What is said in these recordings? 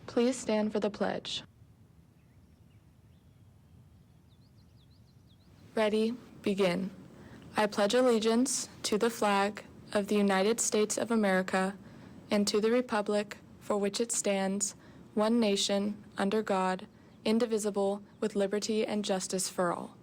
Please stand for the pledge. Ready, begin. I pledge allegiance to the flag of the United States of America and to the republic for which it stands, one nation, under God, indivisible, with liberty and justice for all.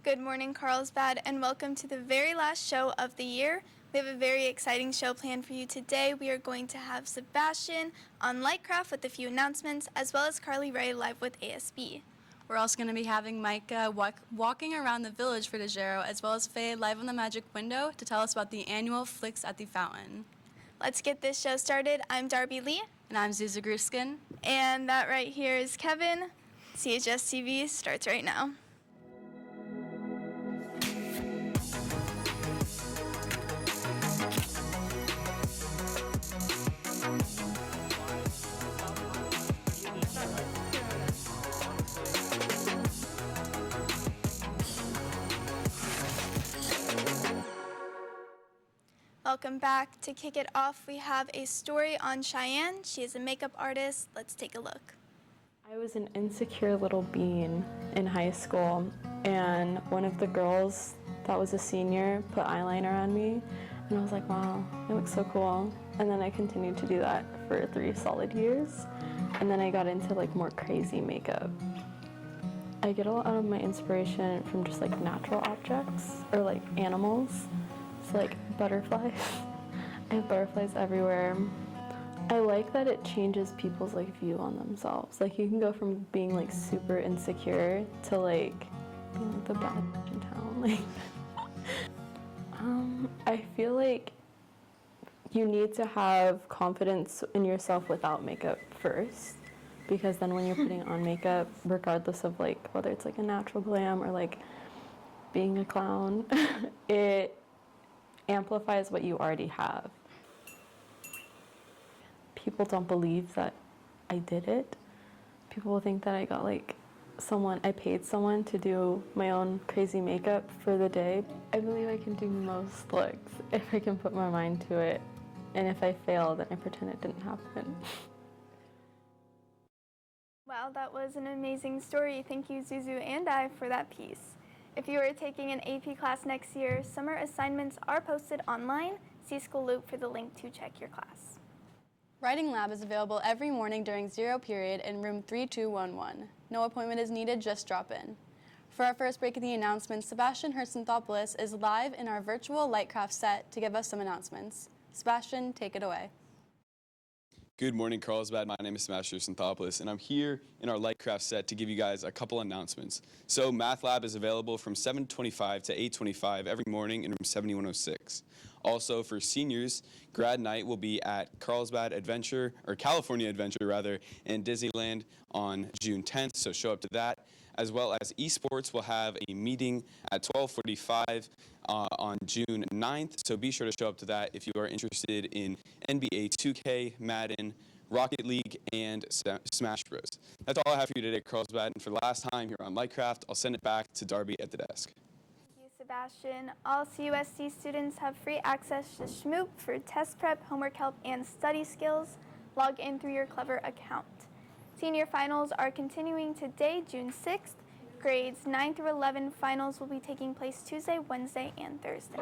Good morning, Carlsbad, and welcome to the very last show of the year. We have a very exciting show planned for you today. We are going to have Sebastian on Lightcraft with a few announcements, as well as Carly Ray live with ASB. We're also going to be having Micah walking around the village for DeGero, as well as Faye live on the Magic Window to tell us about the annual Flicks at the Fountain. Let's get this show started. I'm Darby Lee. And I'm Zuza Gruskin. And that right here is Kevin. CHS TV starts right now. Welcome back. To kick it off, we have a story on Cheyenne. She is a makeup artist. Let's take a look. I was an insecure little bean in high school, and one of the girls that was a senior put eyeliner on me, and I was like, wow, it looks so cool. And then I continued to do that for 3 solid years, and then I got into like more crazy makeup. I get a lot of my inspiration from just like natural objects or like animals. So like butterflies. I have butterflies everywhere. I like that it changes people's like view on themselves. Like you can go from being like super insecure to like being like the bad bitch in town. Like I feel like you need to have confidence in yourself without makeup first, because then when you're putting on makeup, regardless of like whether it's like a natural glam or like being a clown, it amplifies what you already have. People don't believe that I did it. People will think that I got like I paid someone to do my own crazy makeup for the day. I believe I can do most looks if I can put my mind to it. And if I fail, then I pretend it didn't happen. Wow, that was an amazing story. Thank you, Zuzu and I, for that piece. If you are taking an AP class next year, summer assignments are posted online. See School Loop for the link to check your class. Writing Lab is available every morning during 0 period in room 3211. No appointment is needed, just drop in. For our first break of the announcements, Sebastian Herzenthopoulos is live in our virtual Lightcraft set to give us some announcements. Sebastian, take it away. Good morning, Carlsbad. My name is Sebastian Herzenthopoulos, and I'm here in our Lightcraft set to give you guys a couple announcements. So Math Lab is available from 7:25 to 8:25 every morning in room 7106. Also, for seniors, grad night will be at California Adventure in Disneyland on June 10th, so show up to that. As well as esports will have a meeting at 12:45 on June 9th, so be sure to show up to that if you are interested in NBA 2K, Madden, Rocket League, and Smash Bros. That's all I have for you today, Carlsbad, and for the last time here on Lightcraft, I'll send it back to Darby at the desk. Thank you, Sebastian. All CUSC students have free access to Schmoop for test prep, homework help, and study skills. Log in through your Clever account. Senior finals are continuing today, June 6th. Grades 9 through 11 finals will be taking place Tuesday, Wednesday, and Thursday.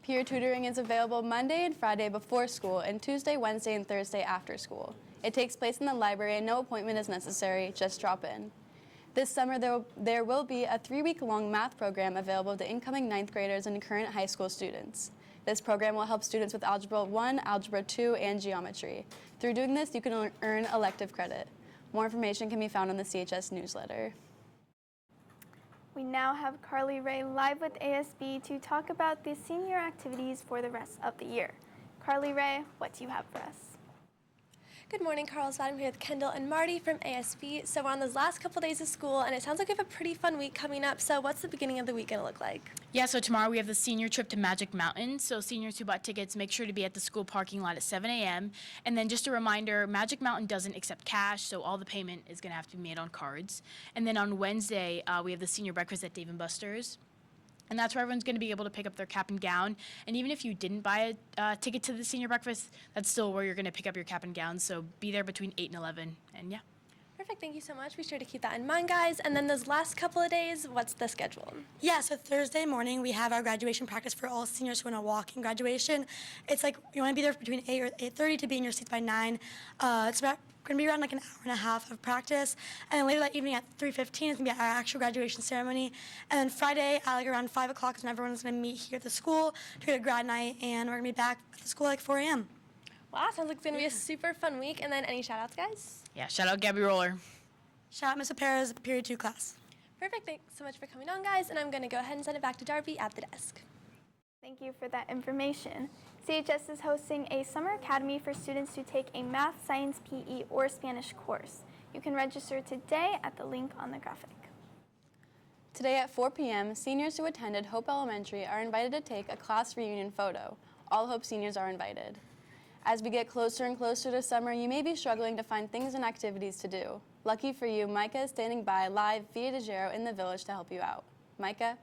Peer tutoring is available Monday and Friday before school and Tuesday, Wednesday, and Thursday after school. It takes place in the library and no appointment is necessary, just drop in. This summer there will be a 3-week-long math program available to incoming 9th graders and current high school students. This program will help students with Algebra 1, Algebra 2, and Geometry. Through doing this, you can earn elective credit. More information can be found on the CHS newsletter. We now have Carly Ray live with ASB to talk about the senior activities for the rest of the year. Carly Ray, what do you have for us? Good morning, Carlsbad. I'm here with Kendall and Marty from ASB. So we're on those last couple days of school, and it sounds like we have a pretty fun week coming up. So what's the beginning of the week going to look like? Yeah, so tomorrow we have the senior trip to Magic Mountain. So seniors who bought tickets, make sure to be at the school parking lot at 7 a.m. And then just a reminder, Magic Mountain doesn't accept cash, so all the payment is going to have to be made on cards. And then on Wednesday, we have the senior breakfast at Dave & Buster's. And that's where everyone's going to be able to pick up their cap and gown. And even if you didn't buy a ticket to the senior breakfast, that's still where you're going to pick up your cap and gown. So be there between 8 and 11. And yeah. Perfect. Thank you so much. Be sure to keep that in mind, guys. And then those last couple of days, what's the schedule? Yeah, so Thursday morning we have our graduation practice for all seniors who want to walk in graduation. It's like you want to be there between 8 or 8:30 to be in your seats by 9. It's going to be around like an hour and a half of practice. And then later that evening at 3:15 is going to be our actual graduation ceremony. And then Friday at like around 5 o'clock is when everyone's going to meet here at the school to get a grad night. And we're going to be back at the school at like 4 a.m. Wow, sounds like it's going to be a super fun week. And then any shout outs, guys? Yeah, shout out Gabby Roller. Shout out Ms. Perez, period 2 class. Perfect. Thanks so much for coming on, guys. And I'm going to go ahead and send it back to Darby at the desk. Thank you for that information. CHS is hosting a summer academy for students to take a math, science, PE, or Spanish course. You can register today at the link on the graphic. Today at 4 p.m., seniors who attended Hope Elementary are invited to take a class reunion photo. All Hope seniors are invited. As we get closer and closer to summer, you may be struggling to find things and activities to do. Lucky for you, Micah is standing by live via DeGero in the village to help you out. Micah?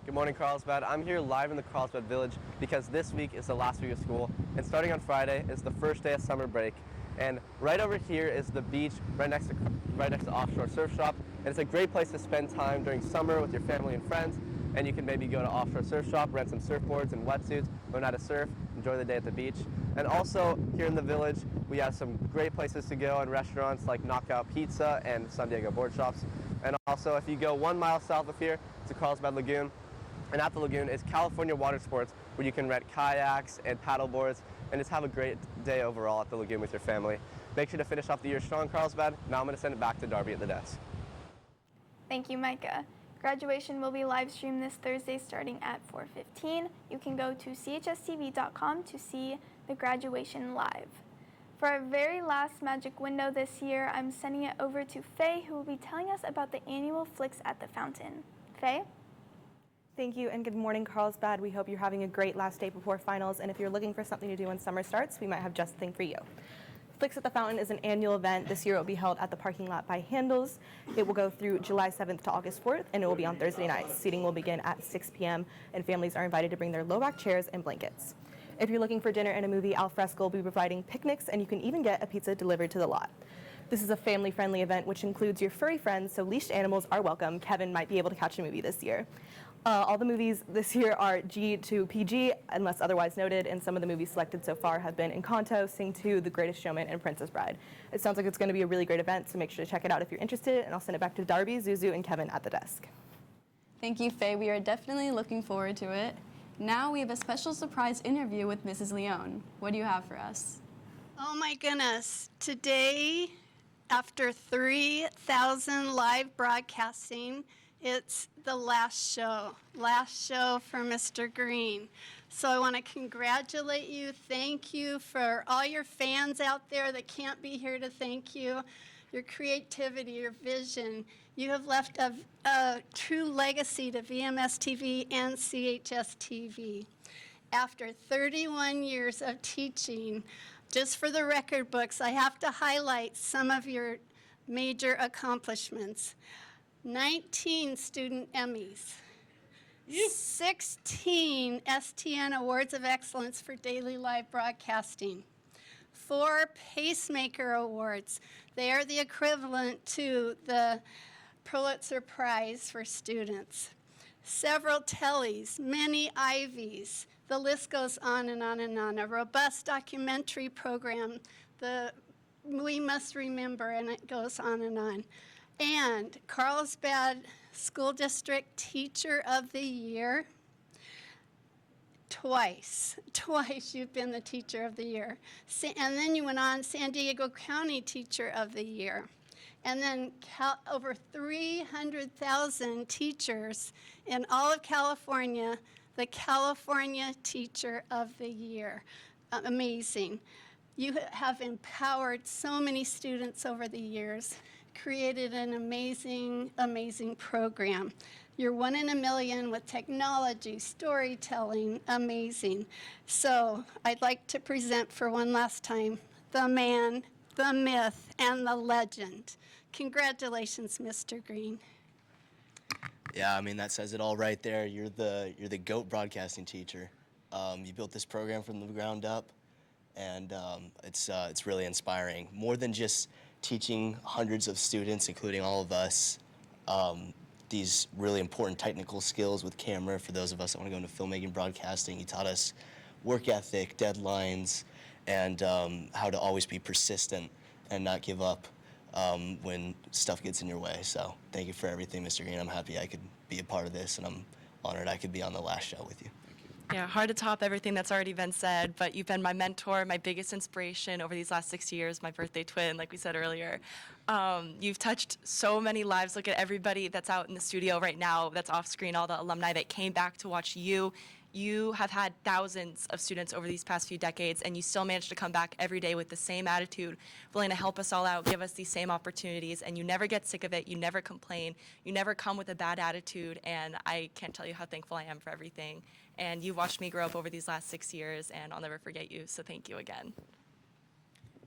Good morning, Carlsbad. I'm here live in the Carlsbad Village because this week is the last week of school, and starting on Friday is the first day of summer break. And right over here is the beach, right next to Offshore Surf Shop, and it's a great place to spend time during summer with your family and friends. And you can maybe go to Offshore Surf Shop, rent some surfboards and wetsuits, learn how to surf, enjoy the day at the beach. And also here in the village, we have some great places to go and restaurants like Knockout Pizza and San Diego Board Shops. And also, if you go 1 mile south of here to Carlsbad Lagoon, and at the lagoon is California Water Sports, where you can rent kayaks and paddle boards, and just have a great day overall at the lagoon with your family. Make sure to finish off the year strong, Carlsbad. Now I'm going to send it back to Darby at the desk. Thank you, Micah. Graduation will be live streamed this Thursday starting at 4:15. You can go to chstv.com to see the graduation live. For our very last magic window this year, I'm sending it over to Faye, who will be telling us about the annual Flicks at the Fountain. Faye? Thank you, and good morning, Carlsbad. We hope you're having a great last day before finals, and if you're looking for something to do when summer starts, we might have just the thing for you. Flicks at the Fountain is an annual event. This year it will be held at the parking lot by Handles. It will go through July 7th to August 4th, and it will be on Thursday nights. Seating will begin at 6 p.m., and families are invited to bring their low-back chairs and blankets. If you're looking for dinner and a movie, Al Fresco will be providing picnics, and you can even get a pizza delivered to the lot. This is a family-friendly event, which includes your furry friends, so leashed animals are welcome. Kevin might be able to catch a movie this year. All the movies this year are G to PG, unless otherwise noted, and some of the movies selected so far have been Encanto, Sing 2, The Greatest Showman, and Princess Bride. It sounds like it's going to be a really great event, so make sure to check it out if you're interested, and I'll send it back to Darby, Zuzu, and Kevin at the desk. Thank you, Faye. We are definitely looking forward to it. Now we have a special surprise interview with Mrs. Leone. What do you have for us? Oh my goodness. Today, after 3,000 live broadcasting, it's the last show for Mr. Green. So I want to congratulate you. Thank you for all your fans out there that can't be here to thank you. Your creativity, your vision. You have left a true legacy to VMS TV and CHS TV. After 31 years of teaching, just for the record books, I have to highlight some of your major accomplishments. 19 student Emmys, 16 STN Awards of Excellence for daily live broadcasting, 4 Pacemaker Awards. They are the equivalent to the Pulitzer Prize for students. Several Tellys, many Ivies. The list goes on and on and on. A robust documentary program, the We Must Remember, and it goes on and on. And Carlsbad School District Teacher of the Year. Twice you've been the Teacher of the Year. And then you went on San Diego County Teacher of the Year. And then over 300,000 teachers in all of California, the California Teacher of the Year. Amazing. You have empowered so many students over the years, created an amazing, amazing program. You're 1 in a million with technology, storytelling, amazing. So I'd like to present for one last time the man, the myth, and the legend. Congratulations, Mr. Green. Yeah, I mean, that says it all right there. You're the GOAT broadcasting teacher. You built this program from the ground up, and it's really inspiring. More than just teaching hundreds of students, including all of us, these really important technical skills with camera for those of us that want to go into filmmaking, broadcasting. You taught us work ethic, deadlines, and how to always be persistent and not give up when stuff gets in your way. So thank you for everything, Mr. Green. I'm happy I could be a part of this, and I'm honored I could be on the last show with you. Yeah, hard to top everything that's already been said, but you've been my mentor, my biggest inspiration over these last 6 years, my birthday twin, like we said earlier. You've touched so many lives. Look at everybody that's out in the studio right now, that's off screen, all the alumni that came back to watch you. You have had thousands of students over these past few decades, and you still manage to come back every day with the same attitude, willing to help us all out, give us these same opportunities, and you never get sick of it, you never complain, you never come with a bad attitude, and I can't tell you how thankful I am for everything. And you've watched me grow up over these last 6 years, and I'll never forget you, so thank you again.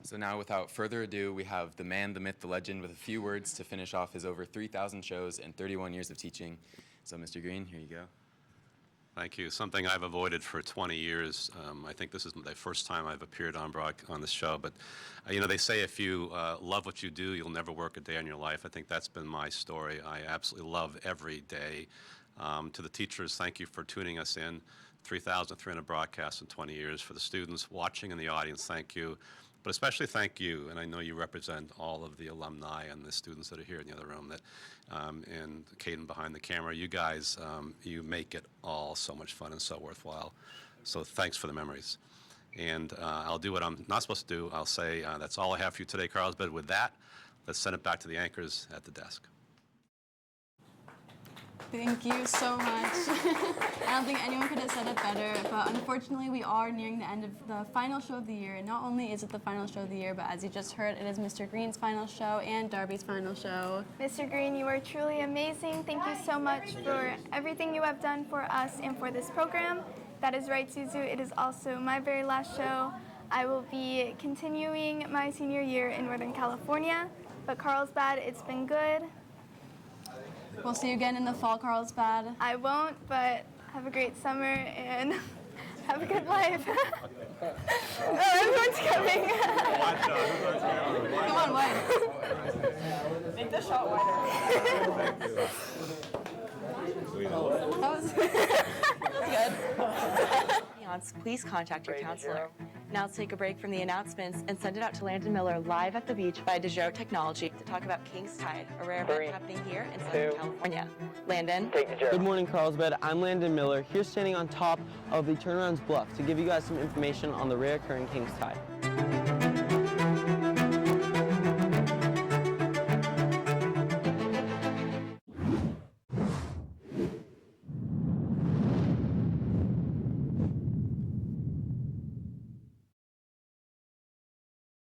So now, without further ado, we have the man, the myth, the legend with a few words to finish off his over 3,000 shows and 31 years of teaching. So Mr. Green, here you go. Thank you. Something I've avoided for 20 years. I think this is the first time I've appeared on this show. But, you know, they say if you love what you do, you'll never work a day in your life. I think that's been my story. I absolutely love every day. To the teachers, thank you for tuning us in. 3,300 broadcasts in 20 years. For the students watching in the audience, thank you. But especially thank you, and I know you represent all of the alumni and the students that are here in the other room, and Caden behind the camera. You guys, you make it all so much fun and so worthwhile. So thanks for the memories. And I'll do what I'm not supposed to do. I'll say that's all I have for you today, Carlsbad. With that, let's send it back to the anchors at the desk. Thank you so much. I don't think anyone could have said it better, but unfortunately we are nearing the end of the final show of the year. And not only is it the final show of the year, but as you just heard, it is Mr. Green's final show and Darby's final show. Mr. Green, you are truly amazing. Thank you so much for everything you have done for us and for this program. That is right, Zuzu. It is also my very last show. I will be continuing my senior year in Northern California, but Carlsbad, it's been good. We'll see you again in the fall, Carlsbad. I won't, but have a great summer and have a good life. Oh, everyone's coming. Come on, White. Make the shot wider. That was good. Please contact your counselor. Now let's take a break from the announcements and send it out to Landon Miller live at the beach by DeJoe Technology to talk about King's Tide, a rare event happening here in Southern California. Landon? Good morning, Carlsbad. I'm Landon Miller, here standing on top of the Turnarounds Bluff to give you guys some information on the rare occurring King's Tide.